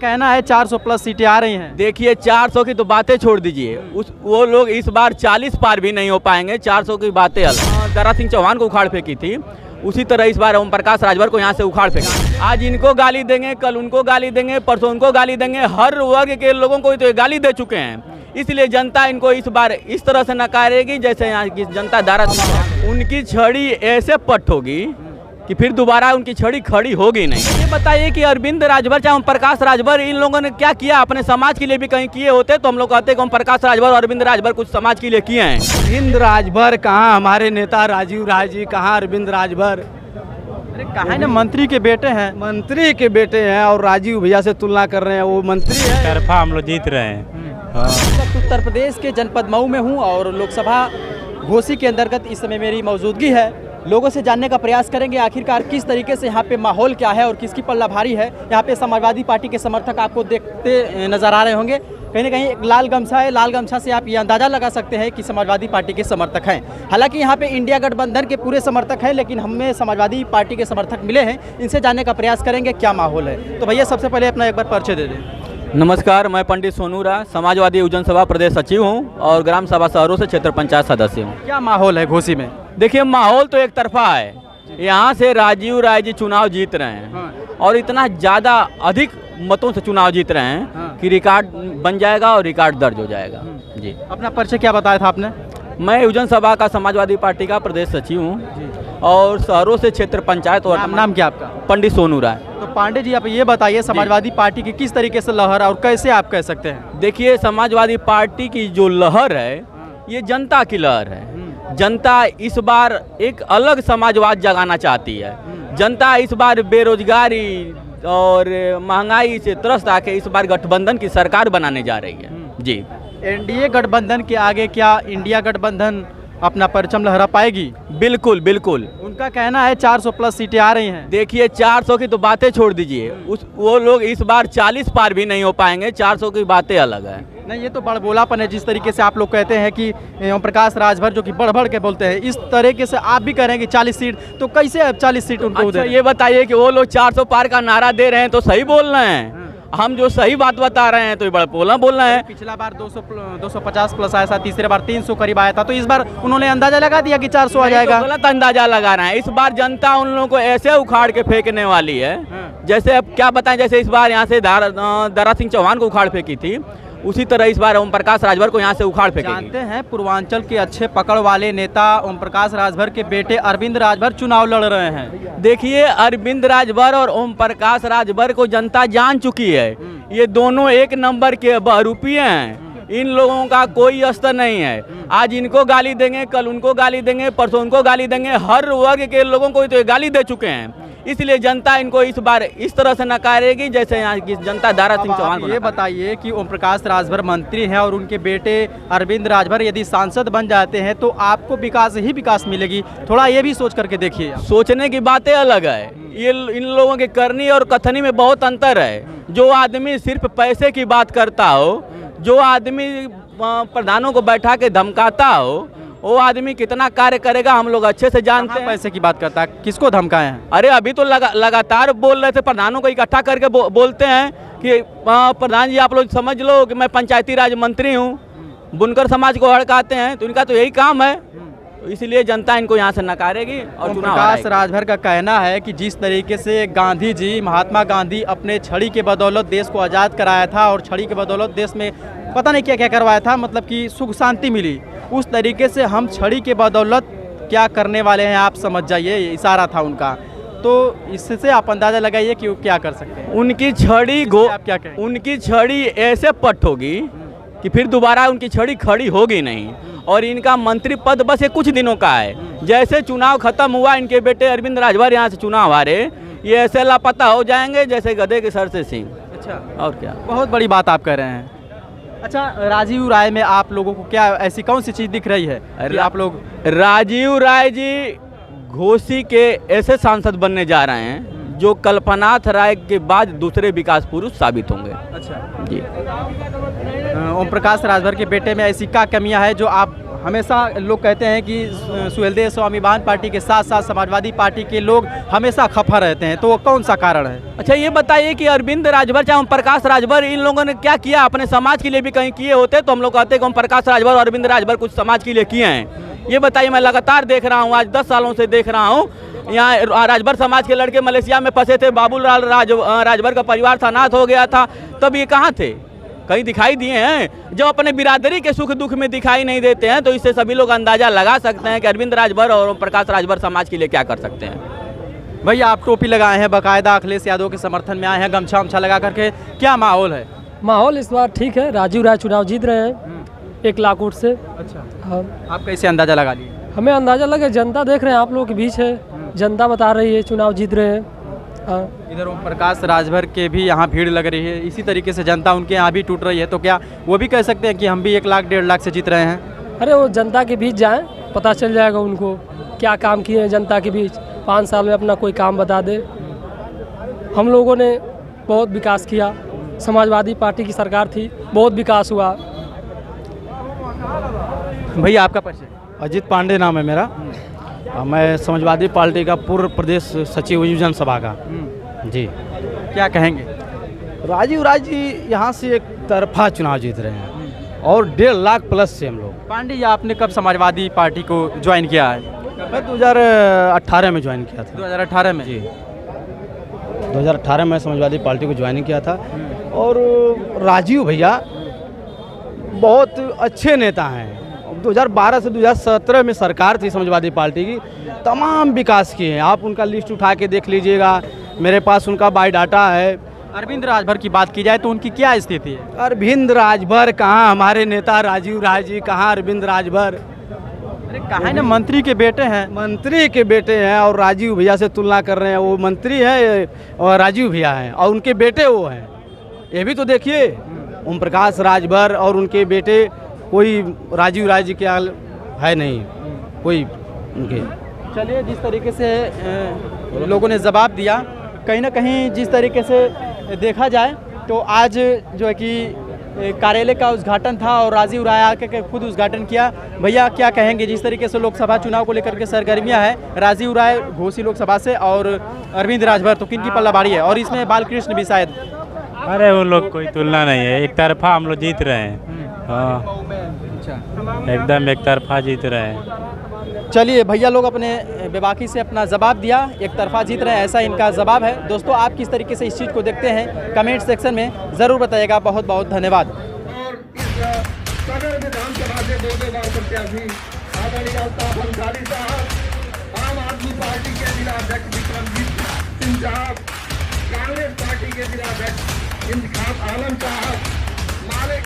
कहना है 400 प्लस सीटें आ रही हैं। देखिए 400 की तो बातें छोड़ दीजिए, वो लोग इस बार 40 पार भी नहीं हो पाएंगे। 400 की बातें अलग। दारा सिंह चौहान को उखाड़ फेंकी थी, उसी तरह इस बार ओम प्रकाश राजभर को यहाँ से उखाड़ फेंका। आज इनको गाली देंगे, कल उनको गाली देंगे, परसों उनको गाली देंगे। हर वर्ग के लोगों को तो ये गाली दे चुके हैं, इसलिए जनता इनको इस बार इस तरह से नकारेगी जैसे यहाँ की जनता दारा सिंह। उनकी छड़ी ऐसे पट होगी कि फिर दोबारा उनकी छड़ी खड़ी होगी नहीं। ये बताइए कि अरविंद राजभर चाहे ओम प्रकाश राजभर, इन लोगों ने क्या किया अपने समाज के लिए? भी कहीं किए होते तो हम लोग कहते कि ओम प्रकाश राजभर और अरविंद राजभर कुछ समाज के लिए किए हैं। अरविंद राजभर कहाँ? हमारे नेता राजीव राय जी कहाँ? अरविंद राजभर अरे कहाँ ना, मंत्री के बेटे हैं। मंत्री के बेटे हैं और राजीव भैया से तुलना कर रहे हैं, वो मंत्री है। तरफा हम लोग जीत रहे हैं। उत्तर प्रदेश के जनपद मऊ में हूँ और लोकसभा घोसी के अंतर्गत इस समय मेरी मौजूदगी है। लोगों से जानने का प्रयास करेंगे आखिरकार किस तरीके से यहाँ पे माहौल क्या है और किसकी पल्ला भारी है। यहाँ पे समाजवादी पार्टी के समर्थक आपको देखते नजर आ रहे होंगे। कहीं ना कहीं एक लाल गमछा है, लाल गमछा से आप ये अंदाज़ा लगा सकते हैं कि समाजवादी पार्टी के समर्थक हैं। हालांकि यहाँ पे इंडिया गठबंधन के पूरे समर्थक हैं, लेकिन हमें समाजवादी पार्टी के समर्थक मिले हैं। इनसे जानने का प्रयास करेंगे क्या माहौल है। तो भैया सबसे पहले अपना एक बार परिचय दे दें। नमस्कार, मैं पंडित सोनू रा, समाजवादी युवजन सभा प्रदेश सचिव हूँ और ग्राम सभा शहरों से क्षेत्र पंचायत सदस्य हूँ। क्या माहौल है घोसी में? देखिए माहौल तो एक तरफा है। यहाँ से राजीव राय जी चुनाव जीत रहे हैं और इतना ज़्यादा अधिक मतों से चुनाव जीत रहे हैं कि रिकॉर्ड बन जाएगा और रिकॉर्ड दर्ज हो जाएगा। जी, अपना परिचय क्या बताया था आपने? मैं युवजन सभा का समाजवादी पार्टी का प्रदेश सचिव हूँ और शहरों से क्षेत्र पंचायत। और नाम क्या आपका? पंडित सोनू राय। तो पांडे जी आप ये बताइए समाजवादी पार्टी की किस तरीके से लहर और कैसे आप कह सकते हैं? देखिए समाजवादी पार्टी की जो लहर है ये जनता की लहर है। जनता इस बार एक अलग समाजवाद जगाना चाहती है। जनता इस बार बेरोजगारी और महंगाई से त्रस्त आके इस बार गठबंधन की सरकार बनाने जा रही है। जी, एनडीए गठबंधन के आगे क्या इंडिया गठबंधन अपना परचम लहरा पाएगी? बिल्कुल बिल्कुल। उनका कहना है 400 प्लस सीटें आ रही हैं। देखिए 400 की तो बातें छोड़ दीजिए, वो लोग इस बार 40 पार भी नहीं हो पाएंगे। 400 की बातें अलग है। नहीं, ये तो बड़बोलापन है। जिस तरीके से आप लोग कहते हैं कि ओम प्रकाश राजभर जो कि बढ़ के बोलते हैं, इस तरीके से आप भी कह रहे हैं कि 40 सीट, तो कैसे अब 40 सीट उनको अच्छा, ये बताइए कि वो लोग 400 पार का नारा दे रहे हैं तो सही बोल रहे हैं। हम जो सही बात बता रहे हैं तो ये बड़ा बोल रहे हैं। पिछला बार 250 प्लस आया था, तीसरे बार 300 करीब आया था, तो इस बार उन्होंने अंदाजा लगा दिया कि 400 आ जाएगा। तो गलत अंदाजा लगा रहे हैं। इस बार जनता उन लोगों को ऐसे उखाड़ के फेंकने वाली है जैसे, अब क्या बताएं, जैसे इस बार यहाँ से दारा सिंह चौहान को उखाड़ फेंकी थी, उसी तरह इस बार ओम प्रकाश राजभर को यहाँ से उखाड़ फेंकेगी। जानते हैं पूर्वांचल के अच्छे पकड़ वाले नेता ओम प्रकाश राजभर के बेटे अरविंद राजभर चुनाव लड़ रहे हैं। देखिए अरविंद राजभर और ओम प्रकाश राजभर को जनता जान चुकी है। ये दोनों एक नंबर के बहरूपी हैं। इन लोगों का कोई अस्तर नहीं है। आज इनको गाली देंगे, कल उनको गाली देंगे, परसों उनको गाली देंगे। हर वर्ग के लोगों को तो ये गाली दे चुके हैं, इसलिए जनता इनको इस बार इस तरह से नकारेगी जैसे यहाँ की जनता दारा सिंह चौहान को। ये बताइए कि ओम प्रकाश राजभर मंत्री हैं और उनके बेटे अरविंद राजभर यदि सांसद बन जाते हैं तो आपको विकास ही विकास मिलेगी। थोड़ा ये भी सोच करके देखिए। सोचने की बातें अलग है, ये इन लोगों के करनी और कथनी में बहुत अंतर है। जो आदमी सिर्फ पैसे की बात करता हो, जो आदमी प्रधानों को बैठा के धमकाता हो, वो आदमी कितना कार्य करेगा हम लोग अच्छे से जानते हैं। पैसे की बात करता है, किसको धमकाए हैं? अरे अभी तो लगातार बोल रहे थे, प्रधानों को इकट्ठा करके बोलते हैं कि प्रधान जी आप लोग समझ लो कि मैं पंचायती राज मंत्री हूँ। बुनकर समाज को हड़काते हैं, तो इनका तो यही काम है। इसलिए जनता इनको यहाँ से नकारेगी। और प्रकाश राजभर का कहना है कि जिस तरीके से गांधी जी, महात्मा गांधी अपने छड़ी के बदौलत देश को आज़ाद कराया था और छड़ी के बदौलत देश में पता नहीं क्या क्या करवाया था, मतलब कि सुख शांति मिली, उस तरीके से हम छड़ी के बदौलत क्या करने वाले हैं आप समझ जाइए। इशारा था उनका, तो इससे आप अंदाज़ा लगाइए कि वो क्या कर सकते हैं। उनकी छड़ी आप क्या कहें? उनकी छड़ी ऐसे पट होगी कि फिर दोबारा उनकी छड़ी खड़ी होगी नहीं। और इनका मंत्री पद बस ये कुछ दिनों का है। जैसे चुनाव खत्म हुआ, इनके बेटे अरविंद राजभर यहाँ से चुनाव हारे, ये ऐसे लापता हो जाएंगे जैसे गधे के सर से सींग। अच्छा, और क्या, बहुत बड़ी बात आप कह रहे हैं। अच्छा, राजीव राय में आप लोगों को क्या ऐसी कौन सी चीज़ दिख रही है कि आप लोग? राजीव राय जी घोसी के ऐसे सांसद बनने जा रहे हैं जो कल्पनाथ राय के बाद दूसरे विकास पुरुष साबित होंगे। अच्छा जी, ओम प्रकाश राजभर के बेटे में ऐसी क्या कमियां है जो आप हमेशा लोग कहते हैं कि सुहेलदेव स्वाभिमान पार्टी के साथ साथ समाजवादी पार्टी के लोग हमेशा खफा रहते हैं, तो वो कौन सा कारण है? अच्छा ये बताइए कि अरविंद राजभर चाहे ओम प्रकाश राजभर, इन लोगों ने क्या किया अपने समाज के लिए? भी कहीं किए होते तो हम लोग कहते कि ओम प्रकाश राजभर और अरविंद राजभर कुछ समाज के लिए किए हैं। ये बताइए, मैं लगातार देख रहा हूँ, आज 10 सालों से देख रहा हूँ, यहाँ राजभर समाज के लड़के मलेशिया में फंसे थे, बाबूलाल राजभर का परिवार था, अनाथ हो गया था, तब ये कहाँ थे? कहीं दिखाई दिए हैं? जब अपने बिरादरी के सुख दुख में दिखाई नहीं देते हैं तो इससे सभी लोग अंदाजा लगा सकते हैं कि अरविंद राजभर और ओम प्रकाश राजभर समाज के लिए क्या कर सकते हैं। भैया आप टोपी लगाए हैं, बाकायदा अखिलेश यादव के समर्थन में आए हैं, गमछा उमछा लगा करके, क्या माहौल है? माहौल इस बार ठीक है, राजीव राय चुनाव जीत रहे हैं 1 लाख वोट से। अच्छा, हाँ, आप कैसे अंदाजा लगा लिए? हमें अंदाजा लगे, जनता देख रहे हैं, आप लोगों के बीच है, जनता बता रही है चुनाव जीत रहे हैं। हाँ, इधर ओम प्रकाश राजभर के भी यहाँ भीड़ लग रही है, इसी तरीके से जनता उनके यहाँ भी टूट रही है, तो क्या वो भी कह सकते हैं कि हम भी 1 लाख 1.5 लाख से जीत रहे हैं? अरे वो जनता के बीच जाएं, पता चल जाएगा उनको क्या काम किए हैं जनता के बीच। 5 साल में अपना कोई काम बता दे। हम लोगों ने बहुत विकास किया, समाजवादी पार्टी की सरकार थी, बहुत विकास हुआ। भैया आपका परिचय? अजीत पांडे नाम है मेरा। मैं समाजवादी पार्टी का पूर्व प्रदेश सचिव हूँ युवजन सभा का। जी, क्या कहेंगे? राजीव राय जी यहाँ से एक तरफा चुनाव जीत रहे हैं और 1.5 लाख प्लस से हम लोग। पांडे जी आपने कब समाजवादी पार्टी को ज्वाइन किया है? मैं 2018 में ज्वाइन किया था। 2018 में? जी, 2018 में समाजवादी पार्टी को ज्वाइन किया था। और राजीव भैया बहुत अच्छे नेता हैं। 2012 से 2017 में सरकार थी समाजवादी पार्टी की, तमाम विकास किए हैं। आप उनका लिस्ट उठा के देख लीजिएगा, मेरे पास उनका बायोडाटा है। अरविंद राजभर की बात की जाए तो उनकी क्या स्थिति है? अरविंद राजभर कहाँ, हमारे नेता राजीव राय जी कहाँ अरविंद राजभर? अरे कहा है ना, मंत्री के बेटे हैं। मंत्री के बेटे हैं और राजीव भैया से तुलना कर रहे हैं। वो मंत्री हैं और राजीव भैया हैं और उनके बेटे वो हैं। ये भी तो देखिए, ओम प्रकाश राजभर और उनके बेटे, कोई राजीव राय जी के है नहीं कोई उनके। चलिए, जिस तरीके से लोगों ने जवाब दिया, कहीं ना कहीं जिस तरीके से देखा जाए तो आज जो है कि कार्यालय का उद्घाटन था और राजीव राय आके खुद उद्घाटन किया। भैया क्या कहेंगे, जिस तरीके से लोकसभा चुनाव को लेकर के सरगर्मियां हैं, राजीव राय घोसी लोकसभा से और अरविंद राजभर, तो किन की पल्लाबारी है? और इसमें बालकृष्ण भी शायद। अरे वो लोग कोई तुलना नहीं है, एक तरफा हम लोग जीत रहे हैं। हाँ, एकदम एक तरफा जीत रहे हैं। चलिए, भैया लोग अपने बेबाकी से अपना जवाब दिया, एक तरफा जीत रहे हैं, ऐसा इनका जवाब है। दोस्तों, आप किस तरीके से इस चीज़ को देखते हैं कमेंट सेक्शन में ज़रूर बताइएगा। बहुत बहुत धन्यवाद। और इस सदर विधानसभा से 2 बार प्रत्याशी आदरणीय अल्ताफ अंसारी साहब, आम आदमी पार्टी के जिलाध्यक्ष विक्रमजीत सिंह साहब, कांग्रेस पार्टी के जिलाध्यक्ष इंतखाब आलम साहब,